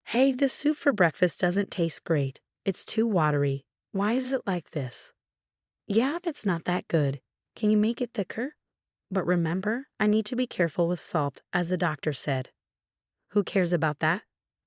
Hey, this soup for breakfast doesn't taste great. It's too watery. Why is it like this? Yeah, it's not that good. Can you make it thicker? But remember, I need to be careful with salt, as the doctor said. Who cares about that?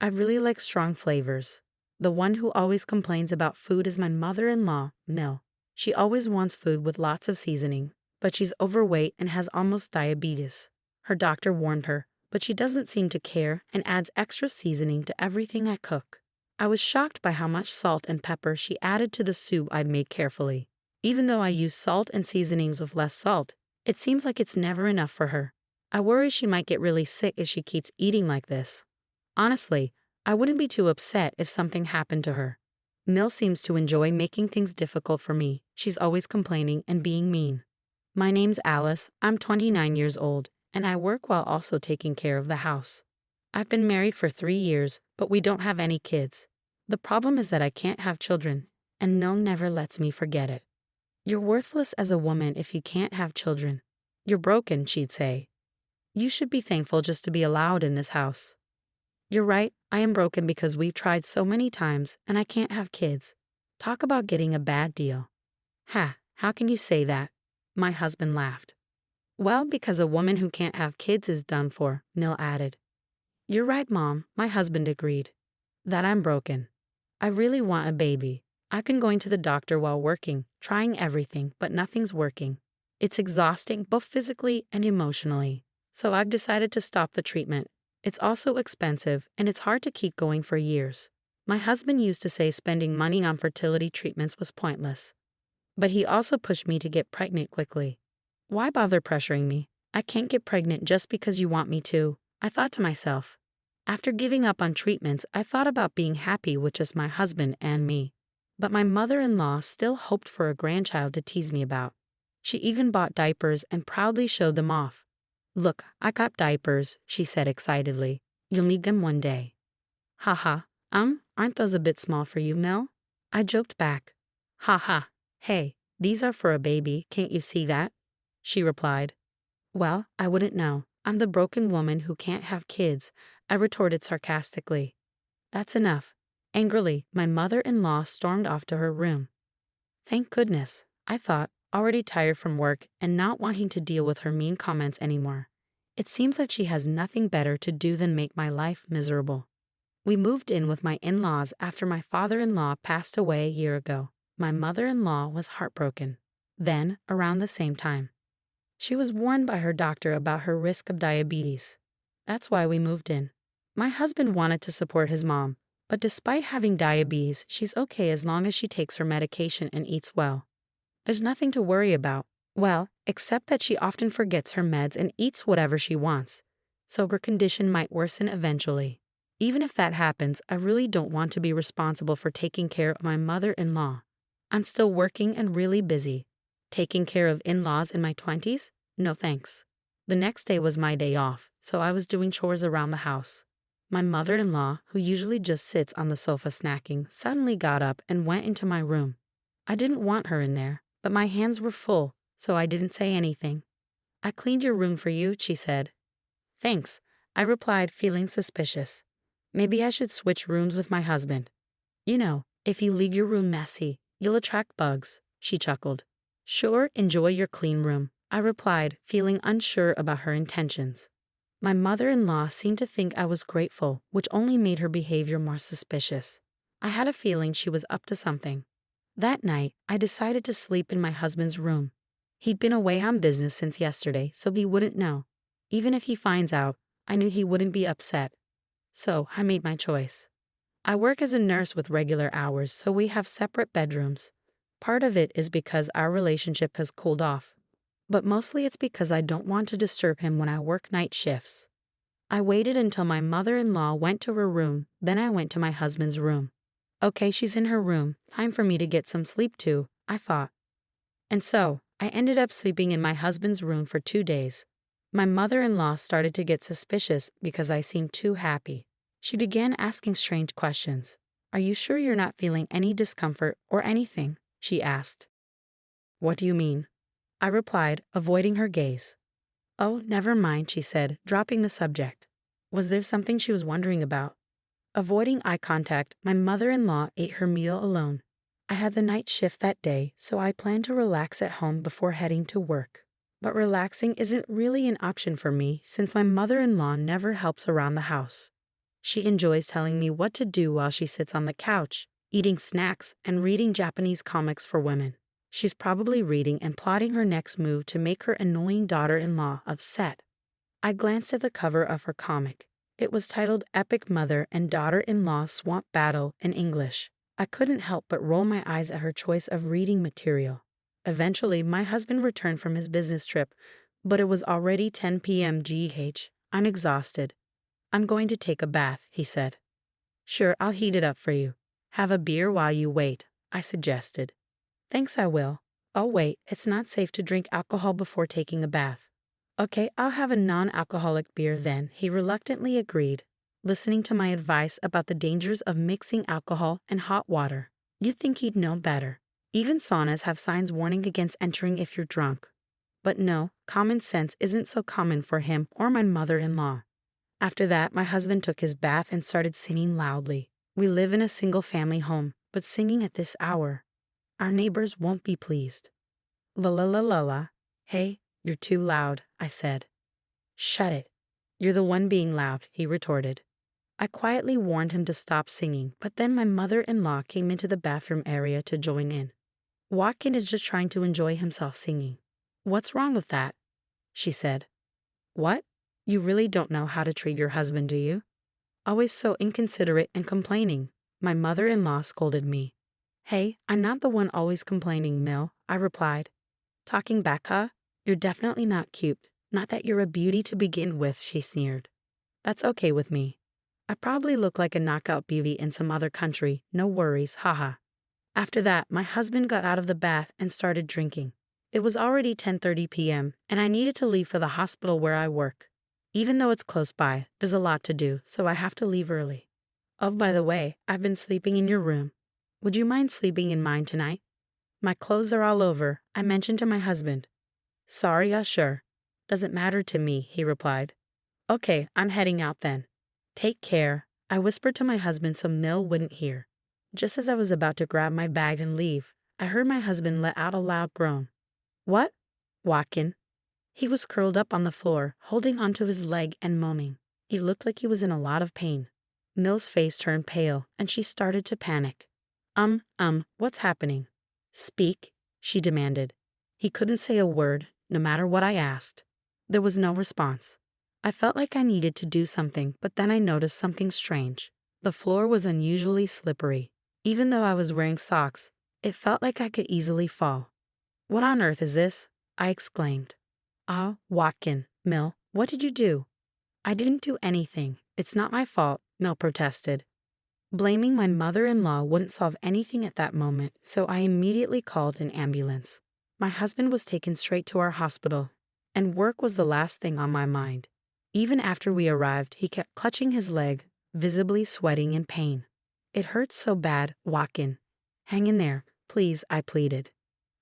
I really like strong flavors. The one who always complains about food is my mother-in-law, Mill. She always wants food with lots of seasoning, but she's overweight and has almost diabetes. Her doctor warned her, but she doesn't seem to care and adds extra seasoning to everything I cook. I was shocked by how much salt and pepper she added to the soup I'd made carefully. Even though I use salt and seasonings with less salt, it seems like it's never enough for her. I worry she might get really sick if she keeps eating like this. Honestly, I wouldn't be too upset if something happened to her. Mill seems to enjoy making things difficult for me. She's always complaining and being mean. My name's Alice, I'm 29 years old, and I work while also taking care of the house. I've been married for 3 years, but we don't have any kids. The problem is that I can't have children, and Mill never lets me forget it. You're worthless as a woman if you can't have children. You're broken, she'd say. You should be thankful just to be allowed in this house. You're right, I am broken because we've tried so many times and I can't have kids. Talk about getting a bad deal. Ha, how can you say that? My husband laughed. Well, because a woman who can't have kids is done for, Mill added. You're right, Mom, my husband agreed. That I'm broken. I really want a baby. I've been going to the doctor while working, trying everything, but nothing's working. It's exhausting both physically and emotionally. So I've decided to stop the treatment. It's also expensive, and it's hard to keep going for years. My husband used to say spending money on fertility treatments was pointless. But he also pushed me to get pregnant quickly. Why bother pressuring me? I can't get pregnant just because you want me to, I thought to myself. After giving up on treatments, I thought about being happy with just my husband and me. But my mother-in-law still hoped for a grandchild to tease me about. She even bought diapers and proudly showed them off. Look, I got diapers, she said excitedly. You'll need them one day. Haha, aren't those a bit small for you, Mel? I joked back. Haha, hey, these are for a baby, can't you see that? She replied. Well, I wouldn't know. I'm the broken woman who can't have kids, I retorted sarcastically. That's enough. Angrily, my mother-in-law stormed off to her room. Thank goodness, I thought, already tired from work and not wanting to deal with her mean comments anymore. It seems like she has nothing better to do than make my life miserable. We moved in with my in-laws after my father-in-law passed away a year ago. My mother-in-law was heartbroken. Then, around the same time, she was warned by her doctor about her risk of diabetes. That's why we moved in. My husband wanted to support his mom, but despite having diabetes, she's okay as long as she takes her medication and eats well. There's nothing to worry about, well, except that she often forgets her meds and eats whatever she wants, so her condition might worsen eventually. Even if that happens, I really don't want to be responsible for taking care of my mother-in-law. I'm still working and really busy. Taking care of in-laws in my 20s? No thanks. The next day was my day off, so I was doing chores around the house. My mother-in-law, who usually just sits on the sofa snacking, suddenly got up and went into my room. I didn't want her in there, but my hands were full, so I didn't say anything. I cleaned your room for you, she said. Thanks, I replied, feeling suspicious. Maybe I should switch rooms with my husband. You know, if you leave your room messy, you'll attract bugs, she chuckled. Sure, enjoy your clean room, I replied, feeling unsure about her intentions. My mother-in-law seemed to think I was grateful, which only made her behavior more suspicious. I had a feeling she was up to something. That night, I decided to sleep in my husband's room. He'd been away on business since yesterday, so he wouldn't know. Even if he finds out, I knew he wouldn't be upset. So I made my choice. I work as a nurse with regular hours, so we have separate bedrooms. Part of it is because our relationship has cooled off, but mostly it's because I don't want to disturb him when I work night shifts. I waited until my mother-in-law went to her room, then I went to my husband's room. Okay, she's in her room, time for me to get some sleep too, I thought. And so, I ended up sleeping in my husband's room for 2 days. My mother-in-law started to get suspicious because I seemed too happy. She began asking strange questions. Are you sure you're not feeling any discomfort or anything? She asked. What do you mean? I replied, avoiding her gaze. Oh, never mind, she said, dropping the subject. Was there something she was wondering about? Avoiding eye contact, my mother-in-law ate her meal alone. I had the night shift that day, so I planned to relax at home before heading to work. But relaxing isn't really an option for me since my mother-in-law never helps around the house. She enjoys telling me what to do while she sits on the couch, eating snacks and reading Japanese comics for women. She's probably reading and plotting her next move to make her annoying daughter-in-law upset. I glanced at the cover of her comic. It was titled Epic Mother and Daughter-in-Law Swamp Battle in English. I couldn't help but roll my eyes at her choice of reading material. Eventually, my husband returned from his business trip, but it was already 10 p.m. GH. I'm exhausted. I'm going to take a bath, he said. Sure, I'll heat it up for you. Have a beer while you wait, I suggested. Thanks, I will. Oh wait, it's not safe to drink alcohol before taking a bath. Okay, I'll have a non-alcoholic beer then, he reluctantly agreed, listening to my advice about the dangers of mixing alcohol and hot water. You'd think he'd know better. Even saunas have signs warning against entering if you're drunk. But no, common sense isn't so common for him or my mother-in-law. After that, my husband took his bath and started singing loudly. We live in a single-family home, but singing at this hour. Our neighbors won't be pleased. La la la la la. Hey, you're too loud, I said. Shut it. You're the one being loud, he retorted. I quietly warned him to stop singing, but then my mother-in-law came into the bathroom area to join in. Watkin is just trying to enjoy himself singing. What's wrong with that? She said. What? You really don't know how to treat your husband, do you? Always so inconsiderate and complaining, my mother-in-law scolded me. Hey, I'm not the one always complaining, Mill, I replied. Talking back, huh? You're definitely not cute. Not that you're a beauty to begin with, she sneered. That's okay with me. I probably look like a knockout beauty in some other country, no worries, haha. After that, my husband got out of the bath and started drinking. It was already 10:30 p.m., and I needed to leave for the hospital where I work. Even though it's close by, there's a lot to do, so I have to leave early. Oh, by the way, I've been sleeping in your room. Would you mind sleeping in mine tonight? My clothes are all over, I mentioned to my husband. Sorry, sure. Doesn't matter to me, he replied. Okay, I'm heading out then. Take care, I whispered to my husband so Mill wouldn't hear. Just as I was about to grab my bag and leave, I heard my husband let out a loud groan. What? Watkin. He was curled up on the floor, holding onto his leg and moaning. He looked like he was in a lot of pain. Mill's face turned pale, and she started to panic. What's happening? Speak, she demanded. He couldn't say a word, no matter what I asked. There was no response. I felt like I needed to do something, but then I noticed something strange. The floor was unusually slippery. Even though I was wearing socks, it felt like I could easily fall. What on earth is this? I exclaimed. Watkin, Mill, what did you do? I didn't do anything. It's not my fault, Mill protested. Blaming my mother-in-law wouldn't solve anything at that moment, so I immediately called an ambulance. My husband was taken straight to our hospital, and work was the last thing on my mind. Even after we arrived, he kept clutching his leg, visibly sweating in pain. It hurts so bad, Watkin. Hang in there, please, I pleaded.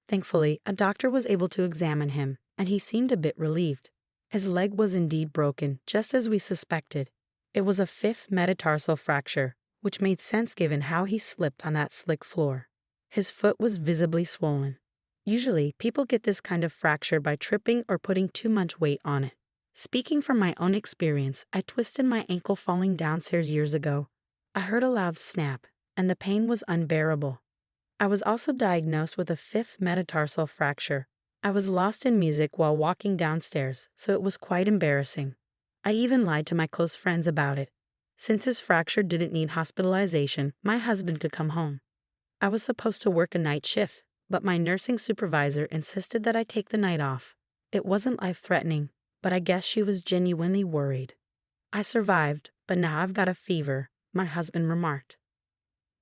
Thankfully, a doctor was able to examine him, and he seemed a bit relieved. His leg was indeed broken, just as we suspected. It was a 5th metatarsal fracture, which made sense given how he slipped on that slick floor. His foot was visibly swollen. Usually, people get this kind of fracture by tripping or putting too much weight on it. Speaking from my own experience, I twisted my ankle falling downstairs years ago. I heard a loud snap, and the pain was unbearable. I was also diagnosed with a 5th metatarsal fracture. I was lost in music while walking downstairs, so it was quite embarrassing. I even lied to my close friends about it. Since his fracture didn't need hospitalization, my husband could come home. I was supposed to work a night shift, but my nursing supervisor insisted that I take the night off. It wasn't life-threatening, but I guess she was genuinely worried. I survived, but now I've got a fever, my husband remarked.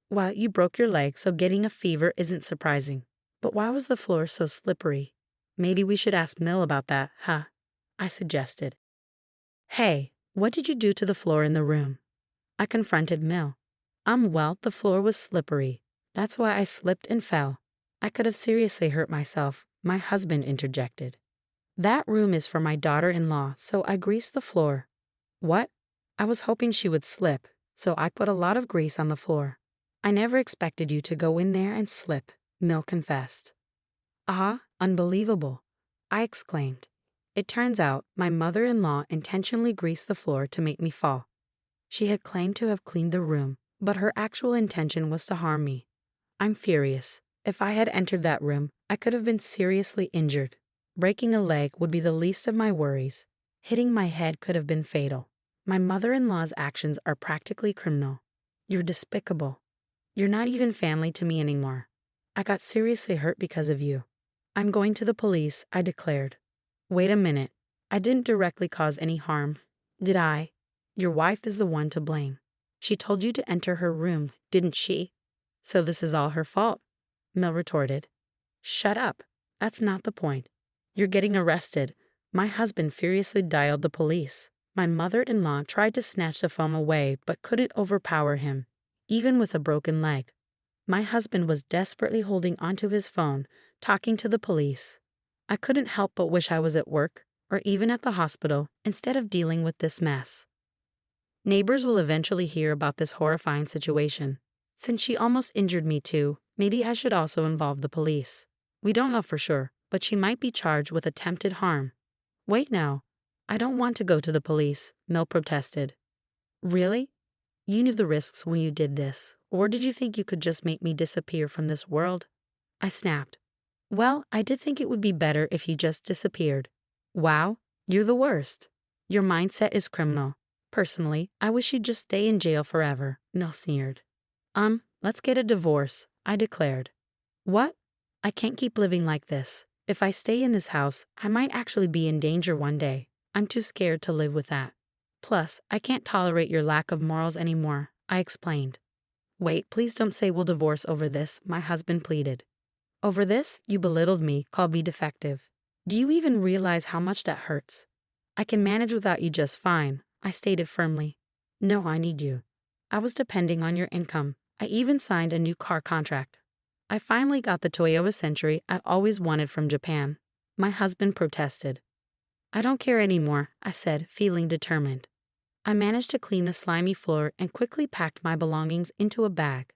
Well, you broke your leg, so getting a fever isn't surprising. But why was the floor so slippery? Maybe we should ask Mill about that, huh? I suggested. Hey, what did you do to the floor in the room? I confronted Mill. Well, the floor was slippery. That's why I slipped and fell. I could have seriously hurt myself, my husband interjected. That room is for my daughter-in-law, so I greased the floor. What? I was hoping she would slip, So I put a lot of grease on the floor. I never expected you to go in there and slip, Mill confessed. Ah, unbelievable, I exclaimed. It turns out my mother-in-law intentionally greased the floor to make me fall. She had claimed to have cleaned the room, but her actual intention was to harm me. I'm furious. If I had entered that room, I could have been seriously injured. Breaking a leg would be the least of my worries. Hitting my head could have been fatal. My mother-in-law's actions are practically criminal. You're despicable. You're not even family to me anymore. I got seriously hurt because of you. I'm going to the police, I declared. Wait a minute. I didn't directly cause any harm, did I? Your wife is the one to blame. She told you to enter her room, didn't she? So this is all her fault, Mel retorted. Shut up. That's not the point. You're getting arrested. My husband furiously dialed the police. My mother-in-law tried to snatch the phone away but couldn't overpower him, even with a broken leg. My husband was desperately holding onto his phone, talking to the police. I couldn't help but wish I was at work, or even at the hospital, instead of dealing with this mess. Neighbors will eventually hear about this horrifying situation. Since she almost injured me too, maybe I should also involve the police. We don't know for sure, but she might be charged with attempted harm. Wait now. I don't want to go to the police, Mel protested. Really? You knew the risks when you did this, or did you think you could just make me disappear from this world? I snapped. Well, I did think it would be better if you just disappeared. Wow, you're the worst. Your mindset is criminal. Personally, I wish you'd just stay in jail forever, Mel sneered. Let's get a divorce, I declared. What? I can't keep living like this. If I stay in this house, I might actually be in danger one day. I'm too scared to live with that. Plus, I can't tolerate your lack of morals anymore, I explained. Wait, please don't say we'll divorce over this, my husband pleaded. Over this, you belittled me, called me defective. Do you even realize how much that hurts? I can manage without you just fine, I stated firmly. No, I need you. I was depending on your income. I even signed a new car contract. I finally got the Toyota Century I've always wanted from Japan. My husband protested. I don't care anymore, I said, feeling determined. I managed to clean the slimy floor and quickly packed my belongings into a bag.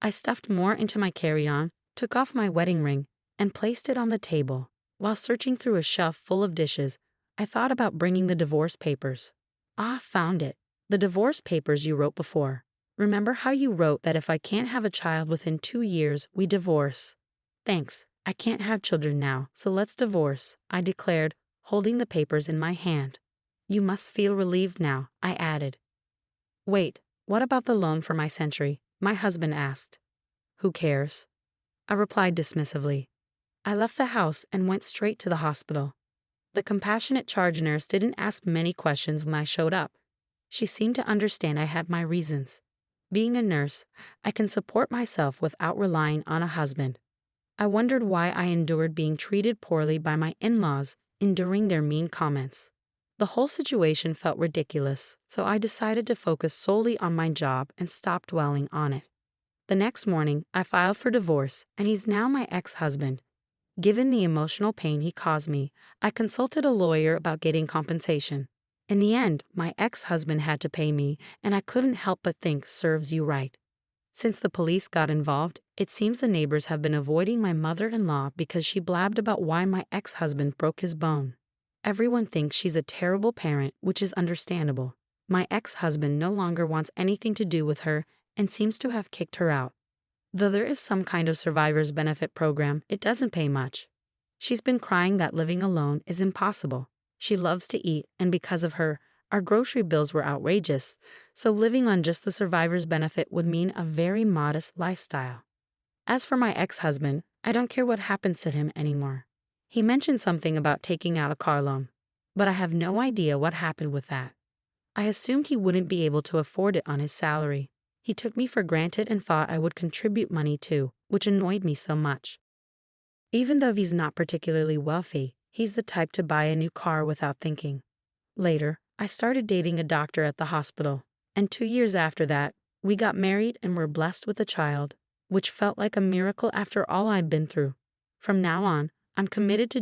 I stuffed more into my carry-on, took off my wedding ring, and placed it on the table. While searching through a shelf full of dishes, I thought about bringing the divorce papers. Ah, found it. The divorce papers you wrote before. Remember how you wrote that if I can't have a child within 2 years, we divorce? Thanks. I can't have children now, so let's divorce, I declared, holding the papers in my hand. You must feel relieved now, I added. Wait, what about the loan for my Century? My husband asked. Who cares? I replied dismissively. I left the house and went straight to the hospital. The compassionate charge nurse didn't ask many questions when I showed up. She seemed to understand I had my reasons. Being a nurse, I can support myself without relying on a husband. I wondered why I endured being treated poorly by my in-laws, enduring their mean comments. The whole situation felt ridiculous, so I decided to focus solely on my job and stop dwelling on it. The next morning, I filed for divorce, and he's now my ex-husband. Given the emotional pain he caused me, I consulted a lawyer about getting compensation. In the end, my ex-husband had to pay me, and I couldn't help but think serves you right. Since the police got involved, it seems the neighbors have been avoiding my mother-in-law because she blabbed about why my ex-husband broke his bone. Everyone thinks she's a terrible parent, which is understandable. My ex-husband no longer wants anything to do with her and seems to have kicked her out. Though there is some kind of survivor's benefit program, it doesn't pay much. She's been crying that living alone is impossible. She loves to eat, and because of her, our grocery bills were outrageous, so living on just the survivor's benefit would mean a very modest lifestyle. As for my ex-husband, I don't care what happens to him anymore. He mentioned something about taking out a car loan, but I have no idea what happened with that. I assumed he wouldn't be able to afford it on his salary. He took me for granted and thought I would contribute money too, which annoyed me so much. Even though he's not particularly wealthy, he's the type to buy a new car without thinking. Later, I started dating a doctor at the hospital, and 2 years after that, we got married and were blessed with a child, which felt like a miracle after all I'd been through. From now on, I'm committed to